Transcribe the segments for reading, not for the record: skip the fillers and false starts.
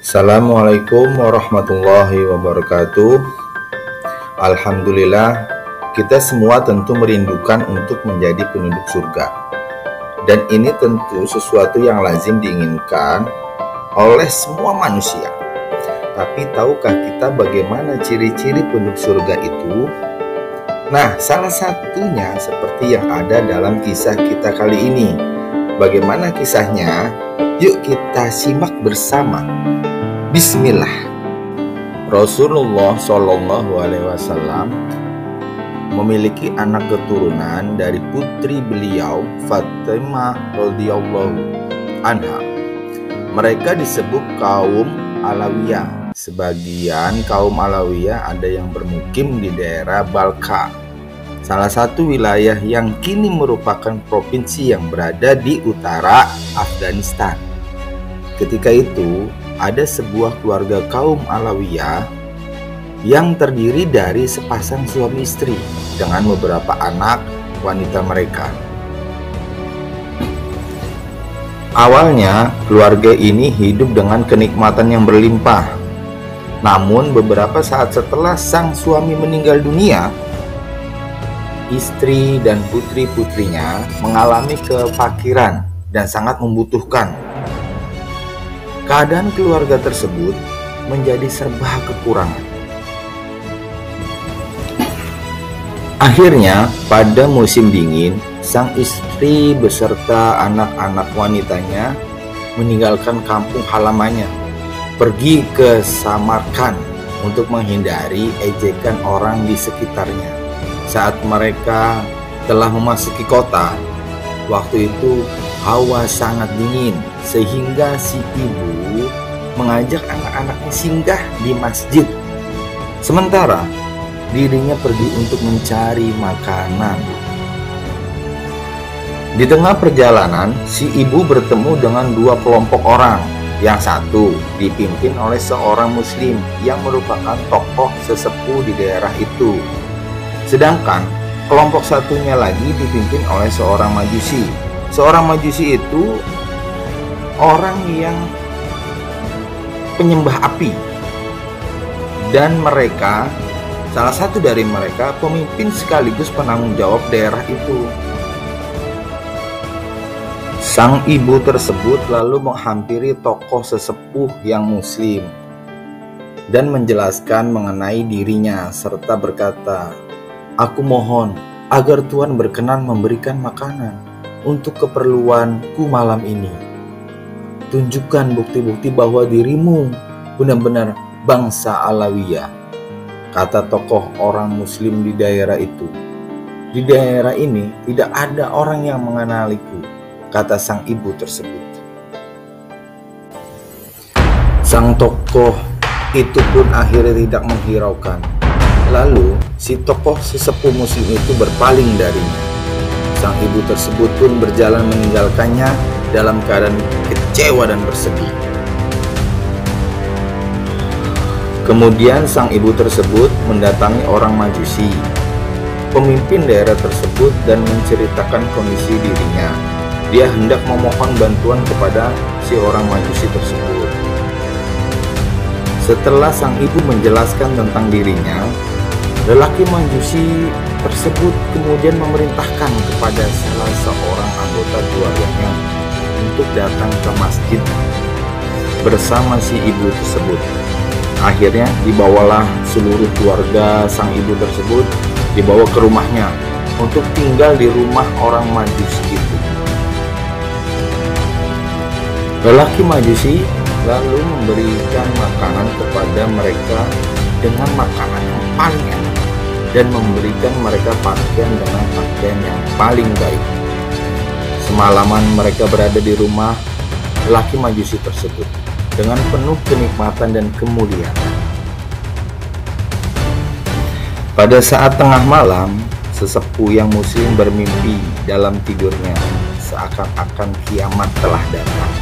Assalamualaikum warahmatullahi wabarakatuh. Alhamdulillah, kita semua tentu merindukan untuk menjadi penduduk surga. Dan ini tentu sesuatu yang lazim diinginkan oleh semua manusia. Tapi tahukah kita bagaimana ciri-ciri penduduk surga itu? Nah, salah satunya seperti yang ada dalam kisah kita kali ini. Bagaimana kisahnya? Yuk kita simak bersama. Bismillah. Rasulullah Shallallahu Alaihi Wasallam memiliki anak keturunan dari putri beliau Fatimah radhiyallahu anha. Mereka disebut kaum Alawiyah. Sebagian kaum Alawiyah ada yang bermukim di daerah Balkha, salah satu wilayah yang kini merupakan provinsi yang berada di utara Afghanistan. Ketika itu, ada sebuah keluarga kaum Alawiyah yang terdiri dari sepasang suami istri dengan beberapa anak wanita mereka. Awalnya, keluarga ini hidup dengan kenikmatan yang berlimpah. Namun, beberapa saat setelah sang suami meninggal dunia, istri dan putri-putrinya mengalami kefakiran dan sangat membutuhkan. Keadaan keluarga tersebut menjadi serba kekurangan. Akhirnya, pada musim dingin, sang istri beserta anak-anak wanitanya meninggalkan kampung halamannya, pergi ke Samarkand untuk menghindari ejekan orang di sekitarnya. Saat mereka telah memasuki kota, waktu itu hawa sangat dingin, sehingga si ibu mengajak anak-anaknya singgah di masjid. Sementara dirinya pergi untuk mencari makanan. Di tengah perjalanan, si ibu bertemu dengan dua kelompok orang. Yang satu dipimpin oleh seorang muslim yang merupakan tokoh sesepuh di daerah itu. Sedangkan kelompok satunya lagi dipimpin oleh seorang majusi. Seorang majusi itu orang yang penyembah api, dan mereka, salah satu dari mereka, pemimpin sekaligus penanggung jawab daerah itu. Sang ibu tersebut lalu menghampiri tokoh sesepuh yang muslim dan menjelaskan mengenai dirinya serta berkata, "Aku mohon agar Tuhan berkenan memberikan makanan untuk keperluanku malam ini. Tunjukkan bukti-bukti bahwa dirimu benar-benar bangsa Alawiyah," kata tokoh orang muslim di daerah itu. "Di daerah ini tidak ada orang yang mengenaliku," kata sang ibu tersebut. Sang tokoh itu pun akhirnya tidak menghiraukan. Lalu si tokoh sesepuh muslim itu berpaling darinya. Sang ibu tersebut pun berjalan meninggalkannya dalam keadaan kecewa dan bersedih. Kemudian sang ibu tersebut mendatangi orang majusi, pemimpin daerah tersebut, dan menceritakan kondisi dirinya. Dia hendak memohon bantuan kepada si orang majusi tersebut. Setelah sang ibu menjelaskan tentang dirinya, lelaki majusi tersebut kemudian memerintahkan kepada salah seorang anggota keluarganya untuk datang ke masjid bersama si ibu tersebut. Akhirnya dibawalah seluruh keluarga sang ibu tersebut dibawa ke rumahnya untuk tinggal di rumah orang majusi itu. Lelaki majusi lalu memberikan makanan kepada mereka dengan makanan yang paling enak dan memberikan mereka pakaian dengan pakaian yang paling baik. Semalaman mereka berada di rumah lelaki majusi tersebut dengan penuh kenikmatan dan kemuliaan. Pada saat tengah malam, sesepuh yang muslim bermimpi dalam tidurnya seakan-akan kiamat telah datang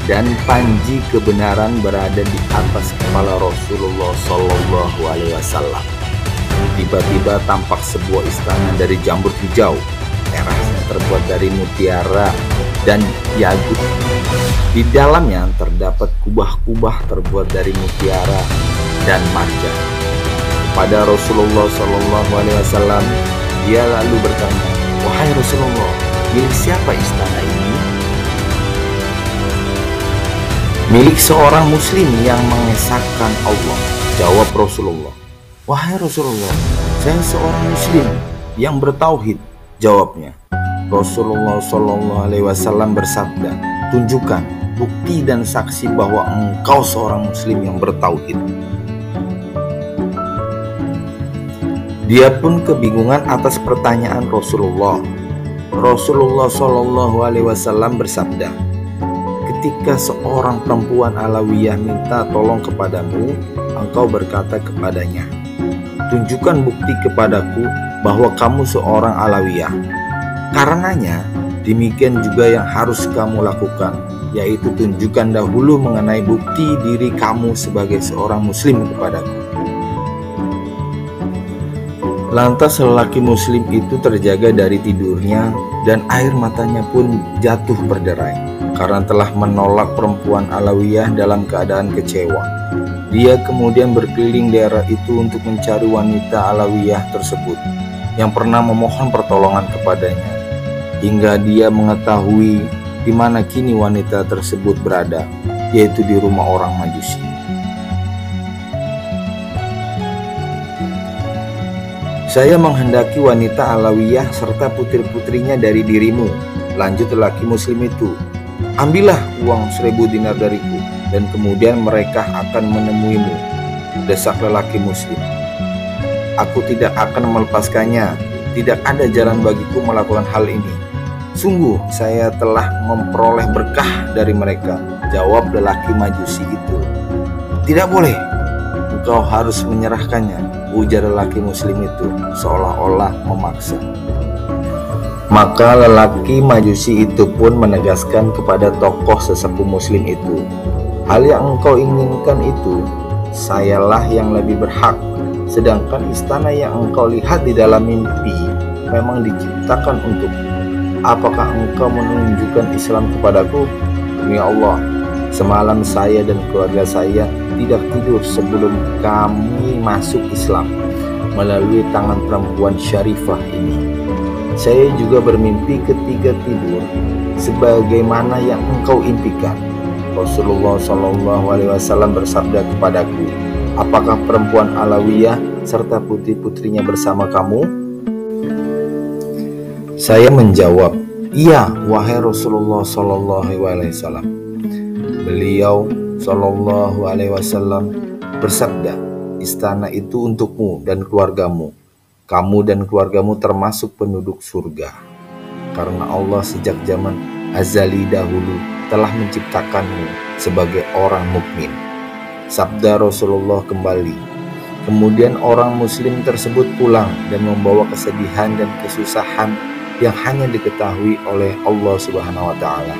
dan panji kebenaran berada di atas kepala Rasulullah Shallallahu Alaihi Wasallam. Tiba-tiba tampak sebuah istana dari jamur hijau. Terasnya terbuat dari mutiara dan yakut. Di dalamnya terdapat kubah-kubah terbuat dari mutiara dan marjan. Pada Rasulullah SAW, dia lalu bertanya, "Wahai Rasulullah, milik siapa istana ini?" "Milik seorang muslim yang mengesahkan Allah," jawab Rasulullah. "Wahai Rasulullah, saya seorang muslim yang bertauhid," jawabnya. Rasulullah SAW bersabda, "Tunjukkan bukti dan saksi bahwa engkau seorang muslim yang bertauhid." Dia pun kebingungan atas pertanyaan Rasulullah. Rasulullah SAW bersabda, "Ketika seorang perempuan Alawiyah minta tolong kepadamu, engkau berkata kepadanya, 'Tunjukkan bukti kepadaku bahwa kamu seorang Alawiyah.' Karenanya, demikian juga yang harus kamu lakukan, yaitu tunjukkan dahulu mengenai bukti diri kamu sebagai seorang muslim kepadaku." Lantas lelaki muslim itu terjaga dari tidurnya dan air matanya pun jatuh berderai karena telah menolak perempuan Alawiyah dalam keadaan kecewa. Dia kemudian berkeliling daerah itu untuk mencari wanita Alawiyah tersebut yang pernah memohon pertolongan kepadanya, hingga dia mengetahui di mana kini wanita tersebut berada, yaitu di rumah orang Majusi. "Saya menghendaki wanita Alawiyah serta putri-putrinya dari dirimu," lanjut lelaki muslim itu. "Ambillah uang 1000 dinar dariku, dan kemudian mereka akan menemuimu," desak lelaki muslim. "Aku tidak akan melepaskannya. Tidak ada jalan bagiku melakukan hal ini. Sungguh saya telah memperoleh berkah dari mereka," jawab lelaki Majusi itu. "Tidak boleh, engkau harus menyerahkannya," ujar lelaki muslim itu seolah-olah memaksa. Maka lelaki Majusi itu pun menegaskan kepada tokoh sesepuh muslim itu, "Hal yang engkau inginkan itu, sayalah yang lebih berhak. Sedangkan istana yang engkau lihat di dalam mimpi memang diciptakan untukku. Apakah engkau menunjukkan Islam kepadaku? Demi Allah, semalam saya dan keluarga saya tidak tidur sebelum kami masuk Islam melalui tangan perempuan syarifah ini. Saya juga bermimpi ketika tidur sebagaimana yang engkau impikan." Rasulullah SAW bersabda kepadaku, "Apakah perempuan Alawiyah serta putri-putrinya bersama kamu?" Saya menjawab, "Iya, wahai Rasulullah SAW." Beliau SAW bersabda, "Istana itu untukmu dan keluargamu. Kamu dan keluargamu termasuk penduduk surga. Karena Allah sejak zaman azali dahulu telah menciptakanmu sebagai orang mukmin." Sabda Rasulullah kembali. Kemudian orang muslim tersebut pulang dan membawa kesedihan dan kesusahan yang hanya diketahui oleh Allah Subhanahu wa Ta'ala.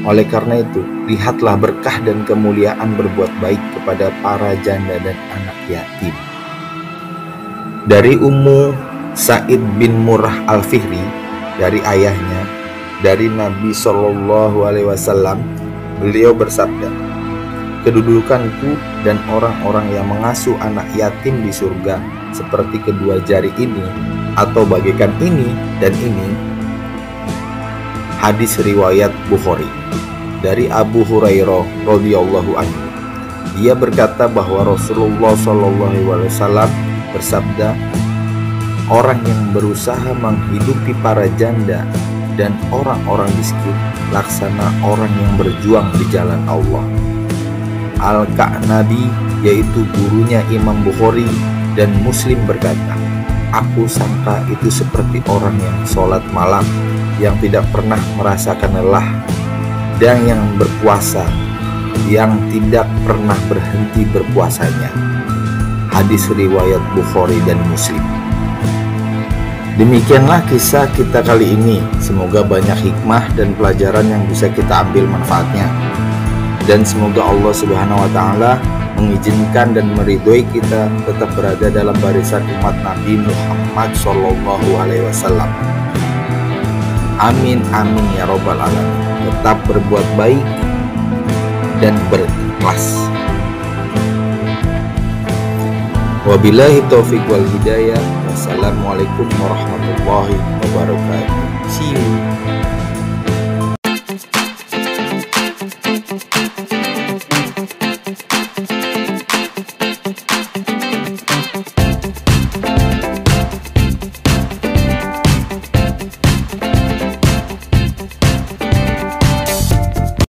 Oleh karena itu, lihatlah berkah dan kemuliaan berbuat baik kepada para janda dan anak yatim. Dari Ummu Sa'id bin Murrah Al-Fihri, dari ayahnya, dari Nabi SAW, beliau bersabda, "Kedudukanku dan orang-orang yang mengasuh anak yatim di surga seperti kedua jari ini atau bagaikan ini dan ini." Hadis riwayat Bukhari. Dari Abu Hurairah radhiyallahu anhu, dia berkata bahwa Rasulullah SAW bersabda, "Orang yang berusaha menghidupi para janda dan orang-orang miskin laksana orang yang berjuang di jalan Allah." Al-Ka'nabi, yaitu gurunya Imam Bukhari dan Muslim, berkata, "Aku sangka itu seperti orang yang sholat malam, yang tidak pernah merasakan lelah, dan yang berpuasa, yang tidak pernah berhenti berpuasanya." Hadis riwayat Bukhari dan Muslim. Demikianlah kisah kita kali ini. Semoga banyak hikmah dan pelajaran yang bisa kita ambil manfaatnya. Dan semoga Allah Subhanahu wa Ta'ala mengizinkan dan meridhoi kita tetap berada dalam barisan umat Nabi Muhammad SAW. Amin amin ya robbal alamin. Tetap berbuat baik dan berikhlas. Wabillahi taufiq wal hidayah. Wassalamualaikum warahmatullahi wabarakatuh. See you.